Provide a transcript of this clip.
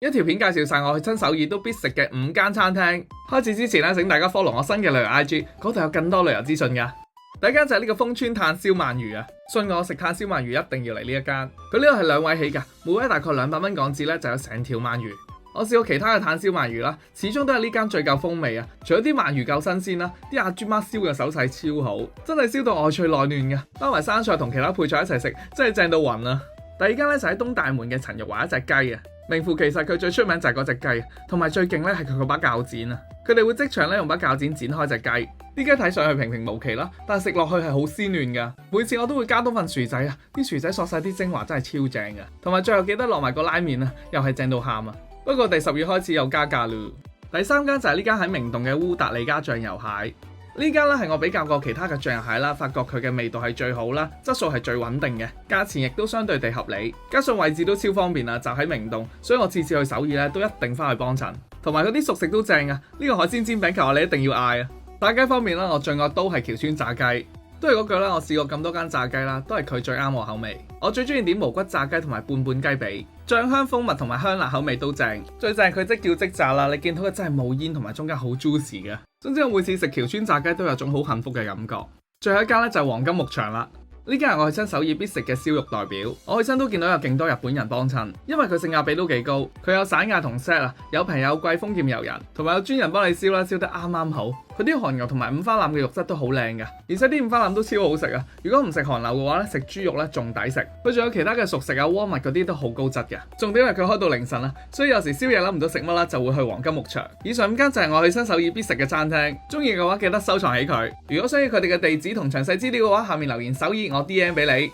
一條片介紹晒我去親首爾都必食嘅5間餐廳。開始之前咧，請大家 follow 我新嘅旅遊 IG， 嗰度有更多旅遊資訊噶。第一間就係呢個豐川炭燒鰻魚啊！信我食炭燒鰻魚一定要嚟呢一間。佢呢度係2位起噶，每位大概200蚊港紙咧就有成條鰻魚。我試過其他嘅炭燒鰻魚啦，始終都係呢間最夠風味啊！除咗啲鰻魚夠新鮮啦，啲阿豬媽燒嘅手勢超好，真係燒到外脆內嫩嘅，包埋生菜同其他配菜一齊食，真係正到暈啊！第二間咧就喺東大門嘅陳玉華一隻雞啊！名副其實，佢最出名就係嗰隻雞，同埋最勁咧係佢嗰把鉸剪啊！佢哋會即場咧用把鉸剪剪開隻雞，啲雞睇上去平平無奇啦，但係食落去係好鮮嫩噶。每次我都會加多份薯仔啊，啲薯仔索晒啲精華，真係超正噶。同埋最後記得落埋個拉麵啊，又係正到喊啊！不過第10月開始又加價咯。第3間就係呢間喺明洞嘅烏達利家醬油蟹。呢間咧係我比較過其他嘅醬油蟹啦，發覺佢嘅味道係最好啦，質素係最穩定嘅，價錢亦都相對地合理，加上位置都超方便啦，就喺明洞，所以我次次去首爾咧都一定翻去幫襯。同埋嗰啲熟食都正啊，呢個海鮮煎餅球你一定要嗌啊！炸雞方面啦，我最愛都係橋村炸雞。都係嗰句啦，我試過咁多間炸雞啦，都係佢最啱我口味。我最中意點無骨炸雞同埋半雞髀，醬香蜂蜜同埋香辣口味都正。最正係佢即叫即炸啦，你見到佢真係冇煙同埋中間好 juicy 嘅。總之我每次食橋村炸雞都有種好幸福嘅感覺。最後一間咧就係黃金牧場啦。呢間係我去親首爾必食嘅燒肉代表，我去親都見到有勁多日本人幫襯，因為佢性價比都幾高，佢有散價同 set 啊，有平有貴，豐儉由人，同埋有專人幫你燒啦，燒得啱啱好。佢啲韓牛同埋五花腩嘅肉質都好靚㗎，而且啲五花腩都超好食啊！如果唔食韓牛嘅話咧，食豬肉咧仲抵食。佢仲有其他嘅熟食啊，鍋物嗰啲都好高質嘅。重點係佢開到凌晨啦，所以有時宵夜諗唔到食乜啦，就會去黃金牧場。以上5間就係我去親首爾必食嘅餐廳，中意嘅話記得收藏起佢。如果想要佢哋嘅地址同詳細資料嘅話，下面留言首爾我 DM 俾你。